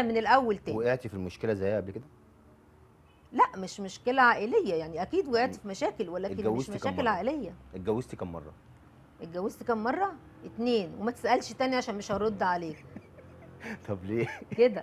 من الاول تاني. وقعتي في المشكله زيها قبل كده؟ لا مش مشكله عائليه، يعني اكيد وقعت في مشاكل ولكن مش اتجوزتي كم مشاكل مرة؟ عائليه. اتجوزتي كم مره؟ اتجوزت كم مره؟ 2. وما تسالش تاني عشان مش هرد عليك طب ليه؟ كده.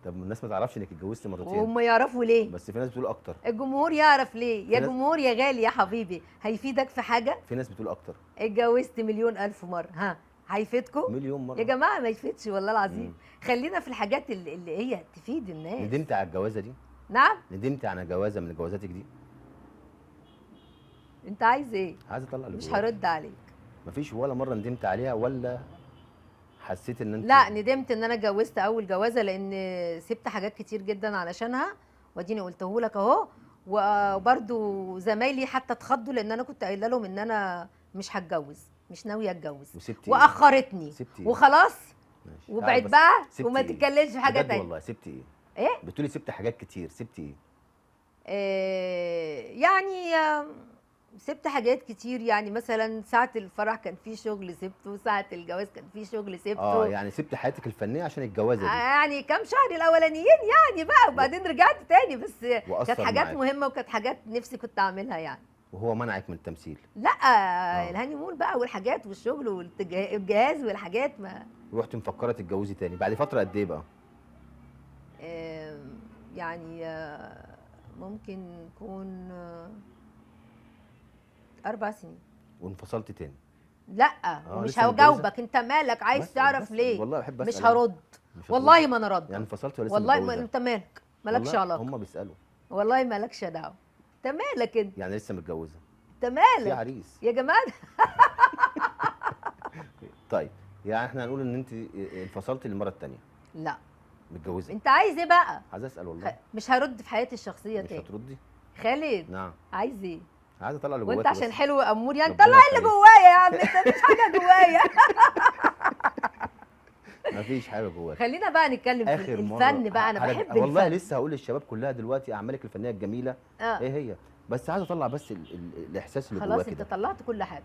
طب الناس ما تعرفش انك اتجوزتي مرتين. وهم يعرفوا ليه؟ بس في ناس بتقول اكتر. الجمهور يعرف ليه يا ناس- جمهور يا غالي يا حبيبي، هيفيدك في حاجه؟ في ناس بتقول اكتر. اتجوزت مليون الف مره، ها هيفيدكم؟ مليون مره يا جماعه ما يفيدش والله مم. العظيم. خلينا في الحاجات اللي هي تفيد الناس. ندمتي على الجوازه دي؟ نعم. ندمتي على جوازه من جوازاتك دي؟ انت عايز ايه؟ عايز اطلع اللي مش جواك. هرد عليك. مفيش ولا مره ندمت عليها ولا حسيت ان انت؟ لا ندمت ان انا اتجوزت اول جوازه، لان سبت حاجات كتير جدا علشانها، واديني قلته لك اهو. وبرده زمايلي حتى اتخضوا لان انا كنت قايله لهم ان انا مش هتجوز، مش ناويه اتجوز، وسبتي واخرتني سبتي إيه؟ وخلاص. ماشي. وبعد بس بقى سبتي وما إيه؟ تتكلمش في حاجه بجد تانية. والله سبتي ايه؟ ايه؟ بتقولي سبت حاجات كتير، سبتي ايه؟ يعني سبت حاجات كتير، يعني مثلا ساعة الفرح كان في شغل سبته، ساعة الجواز كان في شغل سبته. يعني سبت حياتك الفنيه عشان الجوازه دي. يعني كام شهر الاولانيين يعني بقى، وبعدين رجعت تاني، بس وأثر كانت حاجات معاك. مهمة وكانت حاجات نفسي كنت اعملها يعني. وهو منعك من التمثيل؟ لا الهاني مول بقى والحاجات والشغل والجهاز والحاجات ما. رحت مفكره تتجوزي تاني بعد فتره قد ايه بقى؟ يعني ممكن يكون 4 سنين. وانفصلت تاني؟ لا ومش لسه متجوزة؟ هجاوبك، انت مالك عايز بسأل تعرف بسأل. ليه؟ والله بحب مش اسال. هرد. مش هترد؟ والله ما انا رد. يعني انفصلت ولا لسه والله متجوزة؟ انت مالك؟ مالكش علاقه. هم بيسالوا. والله مالكش دعوه. انت مالك انت؟ يعني لسه متجوزه؟ انت في مالك عريس؟ يا جماعه؟ طيب يعني احنا هنقول ان انت انفصلتي للمره الثانيه. لا. متجوزه؟ انت عايز ايه بقى؟ عايز اسال والله. مش هرد في حياتي الشخصيه مش تاني. هتردي؟ خالد نعم. عايز ايه؟ عايز اطلع اللي جواكي. وانت عشان بس. حلو وامور يعني ربنا طلع اللي يخليك. جوايا يا عم، انت مفيش حاجه جوايا. مفيش حاجه جواك. خلينا بقى نتكلم في اخر مره الفن بقى، انا بحب الفن والله لسه هقول للشباب كلها دلوقتي اعمالك الفنيه الجميله. آه. ايه هي؟ بس عايز اطلع بس الاحساس اللي خلاص جواكي انت ده. طلعت كل حاجه.